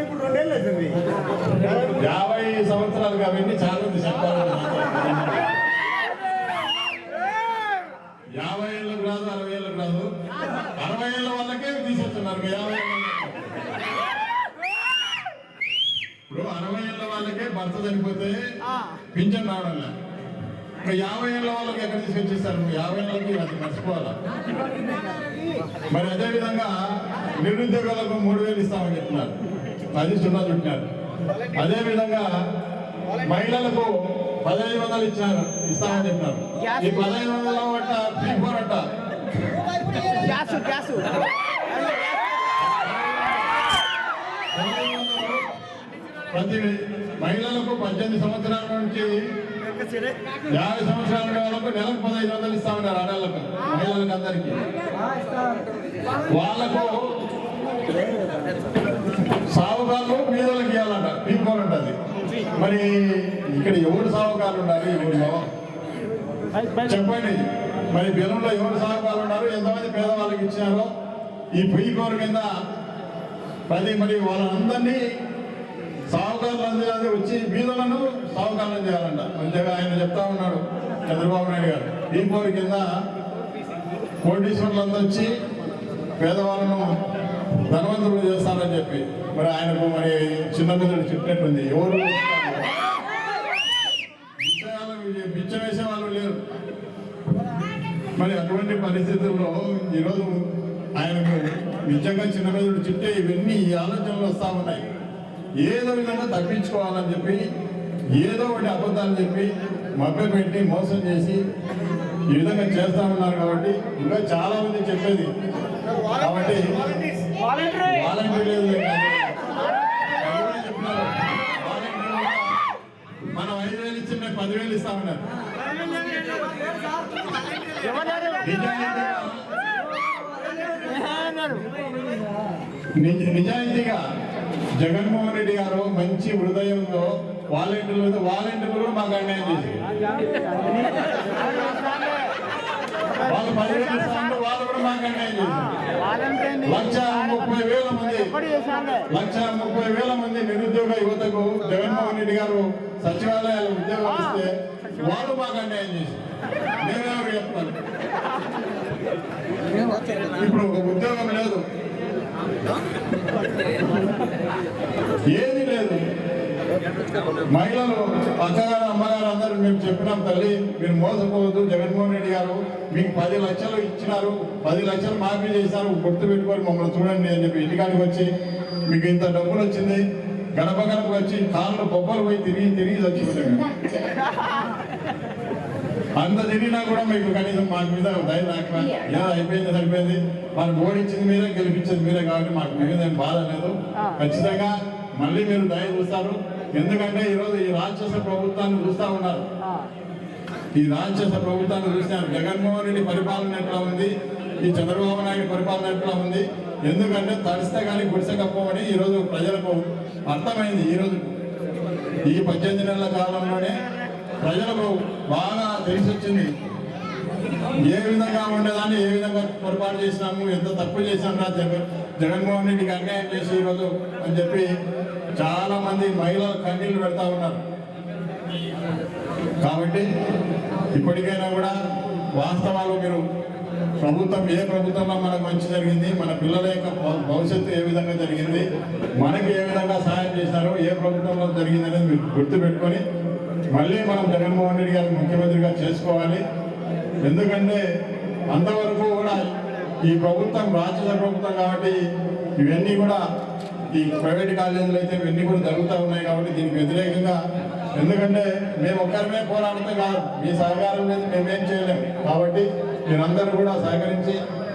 ఇప్పుడు 2 ఏళ్ళు అవుతుంది. 50 సంవత్సరాలు కాబట్టి చాలా మంది చెప్పారు. 50 ఏళ్ళకు రాదు, 60 ఏళ్ళకు రాదు, 60 ఏళ్ళ వాళ్ళకే తీసేస్తున్నారు. 50 ఇప్పుడు 60 ఏళ్ళ వాళ్ళకే భర్త చనిపోతే పింఛన్ రావడం లేదు. 50 ఏళ్ళ వాళ్ళకి ఎక్కడ తీసుకొచ్చేస్తారు? 50 ఏళ్ళకి అది మర్చిపోవాలా? మరి అదేవిధంగా నిరుద్యోగులకు 3000 ఇస్తామని చెప్తున్నారు, అది 0 చుట్టినారు. అదేవిధంగా మహిళలకు 1500 ఇస్తామని చెప్పినారు. ఈ 1500 అంట ఫ్రీ ఫోర్ అంట. ప్రతి మహిళలకు 18 సంవత్సరాల నుంచి 50 సంవత్సరాల వాళ్ళకు నెలకు 1500 ఇస్తామన్నారు. ఆడవాళ్ళకు, మహిళలకు అందరికీ. వాళ్ళకు సావుకారులు పేదలకు ఇవ్వాలంట, పీపుకోవాలంట. అది మరి ఇక్కడ ఎవరు సావుకారులు ఉన్నారు ఈ ఊళ్ళో చెప్పండి? మరి బెలంలో ఎవరు సావుకారులు ఉన్నారు? ఎంతమంది పేదవాళ్ళకి ఇచ్చారో ఈ పీకోర్ కింద మరి వాళ్ళందరినీ సావుకారులందరూ వచ్చి బీదలను సావుకారులను చేయాలంట. మంచిగా ఆయన చెప్తా ఉన్నాడు చంద్రబాబు నాయుడు గారు. పీకోర్ కింద కోటీశ్వరులందరూ వచ్చి పేదవాళ్ళను ధనవంతులు చేస్తారని చెప్పి మరి ఆయనకు మరి చిన్న పిల్లలు చెప్పినట్టుంది. ఎవరు బిచ్చం వేసే వాళ్ళు లేరు. మరి అటువంటి పరిస్థితుల్లో ఈరోజు ఆయనకు నిజంగా చిన్న పిల్లలు చెప్తే ఇవన్నీ ఈ ఆలోచనలు వస్తూ ఉన్నాయి. ఏదో విధంగా తప్పించుకోవాలని చెప్పి ఏదో ఒకటి అబద్ధాలు చెప్పి మభ్యపెట్టి మోసం చేసి ఈ విధంగా చేస్తా ఉన్నారు. కాబట్టి ఇంకా చాలా మంది చెప్పేది కాబట్టి వాలంటీర్ లేదు మనం 5000 ఇచ్చి మేము 10,000 ఇస్తామన్నారు. నిజాయితీగా జగన్మోహన్ రెడ్డి గారు మంచి హృదయంతో వాలంటీర్లు కూడా మాకు అన్యాయం చేసి వాళ్ళు 10,000 ఇస్తామంటే వాళ్ళు కూడా మాకు అన్యాయం చేశారు. 1,30,000 మంది నిరుద్యోగ యువతకు జగన్మోహన్ రెడ్డి గారు సచివాలయాలు ఉద్యోగాలు ఇస్తే వాళ్ళు మాకు అన్యాయం చేశారు. నేనెవరు చెప్తాను? ఇప్పుడు ఒక ఉద్యోగం లేదు, ఏది లేదు. మహిళలు అక్కగారు అమ్మగారు అందరూ మేము చెప్పినాం, తల్లి మీరు మోసపోవద్దు, జగన్మోహన్ రెడ్డి గారు మీకు 10 లక్షలు ఇచ్చినారు, 10 లక్షలు మాఫీ చేశారు, గుర్తు పెట్టుకొని మమ్మల్ని చూడండి అని చెప్పి ఇంటికాడికి వచ్చి మీకు ఇంత డబ్బులు వచ్చింది గడప గడప వచ్చి కాళ్ళు బొబ్బలు పోయి తిరిగి చచ్చిపోయాడు. అంత తిరిగినా కూడా మీకు కనీసం మాకు మీద దయ లేక ఏదో అయిపోయింది సరిపోయింది, మనకు ఓడించింది మీరే గెలిపించింది మీరే కాబట్టి మాకు మీద ఏం బాధ లేదు. ఖచ్చితంగా మళ్ళీ మీరు దయ చూస్తారు. ఎందుకంటే ఈరోజు ఈ రాక్షస ప్రభుత్వాన్ని చూస్తూ ఉన్నారు. ఈ రాక్షస ప్రభుత్వాన్ని చూసినారు. జగన్మోహన్ రెడ్డి పరిపాలన ఎట్లా ఉంది, ఈ చంద్రబాబు నాయుడు పరిపాలన ఎట్లా ఉంది. ఎందుకంటే తడిస్తే కానీ గుడిసె కప్పమని ఈరోజు ప్రజలకు అర్థమైంది. ఈరోజు ఈ 18 నెలల కాలంలోనే ప్రజలకు బాగా తెలిసి వచ్చింది. ఏ విధంగా ఉండేదాన్ని ఏ విధంగా పొరపాటు చేసినాము, ఎంత తప్పు చేసినా జగన్మోహన్ రెడ్డికి అన్యాయం చేసి ఈరోజు అని చెప్పి చాలా మంది మహిళలు కన్నీళ్లు పెడతా ఉన్నారు. కాబట్టి ఇప్పటికైనా కూడా వాస్తవాలు మీరు ప్రభుత్వం ఏ ప్రభుత్వంలో మనకు మంచి జరిగింది, మన పిల్లల యొక్క భవిష్యత్తు ఏ విధంగా జరిగింది, మనకి ఏ విధంగా సహాయం చేశారో ఏ ప్రభుత్వంలో జరిగింది అనేది మీరు గుర్తుపెట్టుకొని మళ్ళీ మనం జగన్మోహన్ రెడ్డి గారిని ముఖ్యమంత్రిగా చేసుకోవాలి. ఎందుకంటే అంతవరకు కూడా ఈ ప్రభుత్వం రాక్షస ప్రభుత్వం కాబట్టి ఇవన్నీ కూడా ఈ ప్రైవేట్ కాలేజీలు అయితే ఇవన్నీ కూడా జరుగుతూ ఉన్నాయి. కాబట్టి దీనికి వ్యతిరేకంగా, ఎందుకంటే మేము ఒక్కరిమే పోరాడితే కాదు, మీ సహకారం లేదు మేమేం చేయలేము. కాబట్టి మీరందరూ కూడా సహకరించి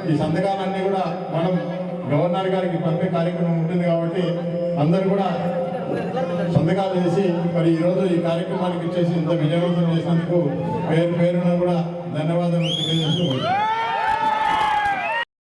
ఈ సంతకాలన్నీ కూడా మనం గవర్నర్ గారికి పంపే కార్యక్రమం ఉంటుంది. కాబట్టి అందరూ కూడా సంతకాలు చేసి మరి ఈరోజు ఈ కార్యక్రమానికి ఇచ్చేసి ఇంత విజయవంతం చేసినందుకు పేరున కూడా ధన్యవాదాలు తెలియజేస్తూ